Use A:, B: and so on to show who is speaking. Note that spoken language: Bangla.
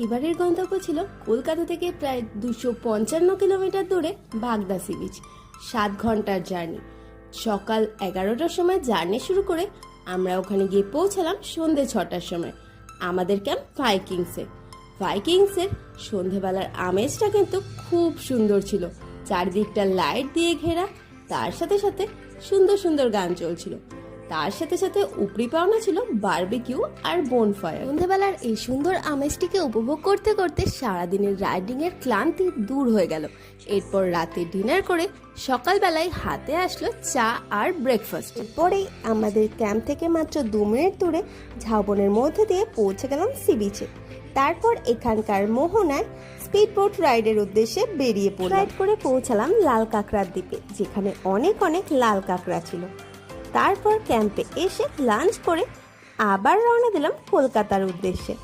A: এবারের গন্তব্য ছিল কলকাতা থেকে প্রায় 255 কিলোমিটার দূরে বাগদা সি বিচ। 7 ঘন্টার জার্নি। সকাল 11টার সময় জার্নি শুরু করে আমরা ওখানে গিয়ে পৌঁছালাম সন্ধ্যে 6টার সময়। আমাদের ক্যাম্প ভাইকিংসের সন্ধেবেলার আমেজটা কিন্তু খুব সুন্দর ছিল। চারিদিকটা লাইট দিয়ে ঘেরা, তার সাথে সাথে সুন্দর সুন্দর গান চলছিল। তার সাথে সাথে উপরি পাওনা ছিল বারবিকিউ আর বোনফায়ার। সন্ধ্যাবেলার এই সুন্দর আমেজটিকে উপভোগ করতে করতে সারাদিনের রাইডিং এর ক্লান্তি দূর হয়ে গেল। এরপর রাতে ডিনার করে সকালবেলায় হাতে আসলো চা আর ব্রেকফাস্ট। পরেই আমাদের ক্যাম্প থেকে মাত্র 2 মিনিট দূরে ঝাউবনের মধ্যে দিয়ে পৌঁছে গেলাম সি বিচে। তারপর এখানকার মোহনায় স্পিড বোট রাইডের উদ্দেশ্যে বেরিয়ে পড়লাম। রাইড করে পৌঁছালাম লাল কাঁকড়ার দ্বীপে, যেখানে অনেক লাল কাঁকড়া ছিল। তারপর ক্যাম্পে এসে লাঞ্চ করে আবার রওনা দিলাম কলকাতার উদ্দেশ্যে।